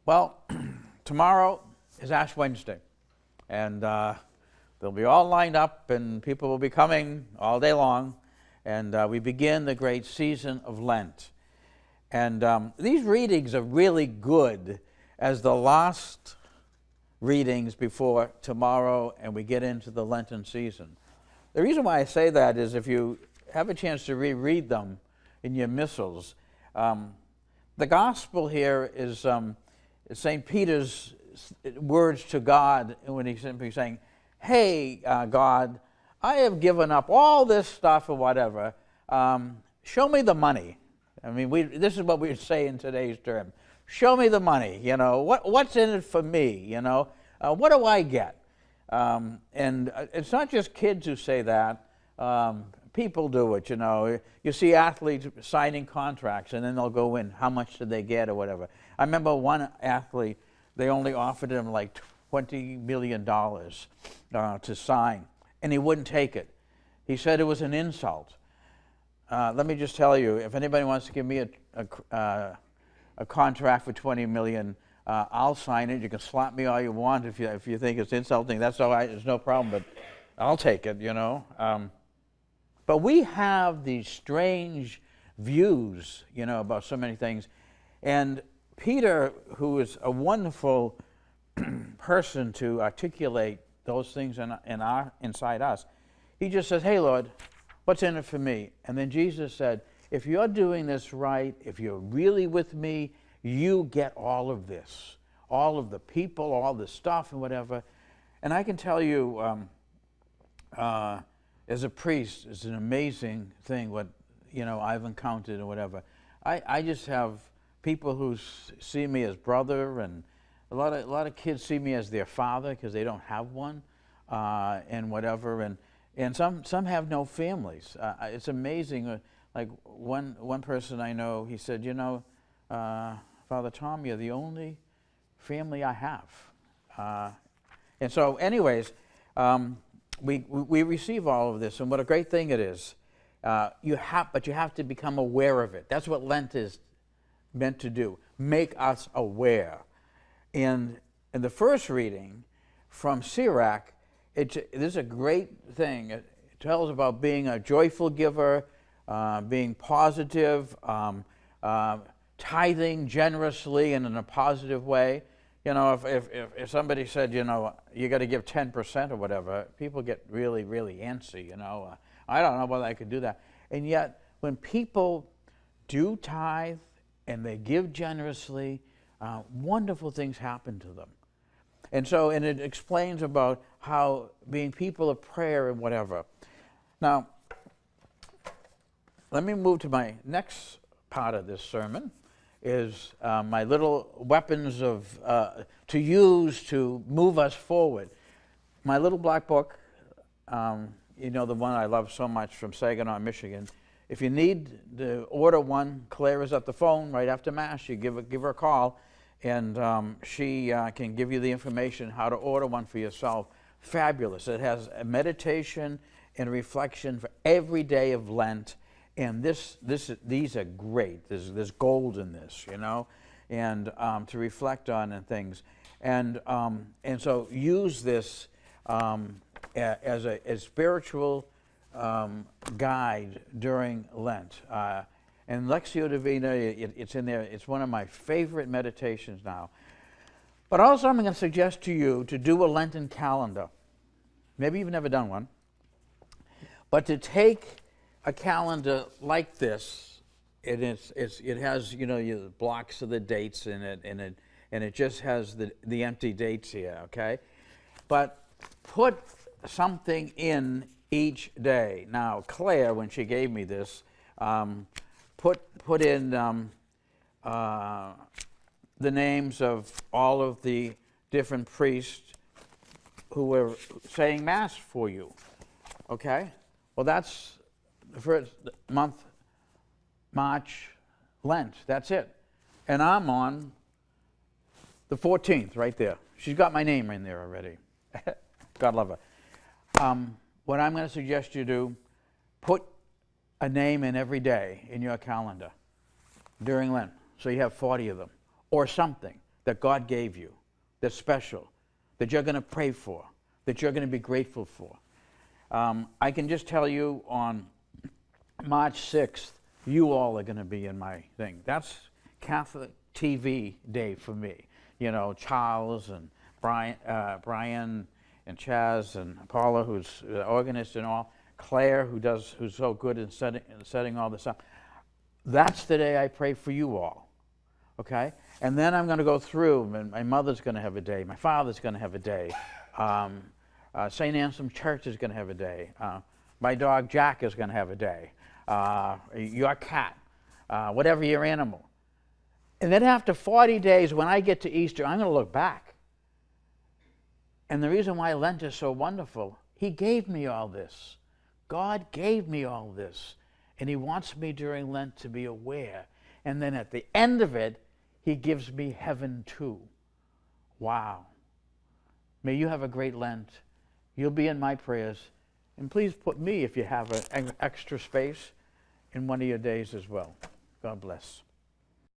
Well, tomorrow is Ash Wednesday, and they'll be all lined up, and people will be coming all day long, and we begin the great season of Lent. And these readings are really good as the last readings before tomorrow, and we get into the Lenten season. The reason why I say that is if you have a chance to reread them in your missals, the gospel here is St. Peter's words to God when he's simply saying, hey, God, I have given up all this stuff or whatever. Show me the money. I mean, this is what we would say in today's term. Show me the money, what's in it for me, what do I get? And it's not just kids who say that. People do it, You see athletes signing contracts, and then they'll go in, how much did they get or whatever. I remember one athlete, they only offered him like $20 million to sign, and he wouldn't take it. He said it was an insult. Let me just tell you, if anybody wants to give me a contract for $20 million, I'll sign it. You can slap me all you want if you think it's insulting. That's all right. There's no problem, but I'll take it, But we have these strange views, about so many things. And Peter, who is a wonderful person to articulate those things inside us, he just says, hey, Lord, what's in it for me? And then Jesus said, if you're doing this right, if you're really with me, you get all of this, all of the people, all the stuff and whatever. And I can tell you, as a priest, it's an amazing thing what, I've encountered or whatever. I just have people who see me as brother, and a lot of kids see me as their father because they don't have one, and whatever. And some have no families. It's amazing. Like one person I know, he said, Father Tom, you're the only family I have. And so, anyways, we receive all of this, and what a great thing it is. But you have to become aware of it. That's what Lent is meant to do, make us aware. And in the first reading from Sirach, this is a great thing. It tells about being a joyful giver, being positive, tithing generously and in a positive way. If somebody said, you got to give 10% or whatever, people get really, really antsy, I don't know whether I could do that. And yet, when people do tithe and they give generously, wonderful things happen to them. And it explains about how being people of prayer and whatever. Now, let me move to my next part of this sermon, is my little weapons to use to move us forward. My little black book, the one I love so much from Saginaw, Michigan. If you need to order one, Claire is at the phone right after Mass. You give her a call, and she can give you the information how to order one for yourself. Fabulous. It has a meditation and reflection for every day of Lent. And these are great. There's gold in this, and to reflect on and things, and so use this as a spiritual guide during Lent. And Lectio Divina, it's in there. It's one of my favorite meditations now. But also, I'm going to suggest to you to do a Lenten calendar. Maybe you've never done one, but to take a calendar like this, it has the blocks of the dates in it, and it just has the empty dates here, okay? But put something in each day. Now, Claire, when she gave me this, put in the names of all of the different priests who were saying Mass for you, okay? Well, that's the first month, March, Lent, that's it. And I'm on the 14th, right there. She's got my name in there already. God love her. What I'm going to suggest you do, put a name in every day in your calendar during Lent. So you have 40 of them, or something. that God gave you, that's special, that you're going to pray for, that you're going to be grateful for. I can just tell you on March 6th, you all are going to be in my thing. That's Catholic TV Day for me. You know, Charles and Brian and Chaz and Paula, who's the organist and all, Claire, who's so good in setting all this up. That's the day I pray for you all, okay? And then I'm going to go through, and my mother's going to have a day, my father's going to have a day, St. Anselm Church is going to have a day, my dog Jack is going to have a day, your cat, whatever your animal. And then after 40 days, when I get to Easter, I'm going to look back. And the reason why Lent is so wonderful, He gave me all this. God gave me all this. And He wants me during Lent to be aware. And then at the end of it, He gives me heaven too. Wow. May you have a great Lent. You'll be in my prayers. And please put me, if you have an extra space, in one of your days as well. God bless.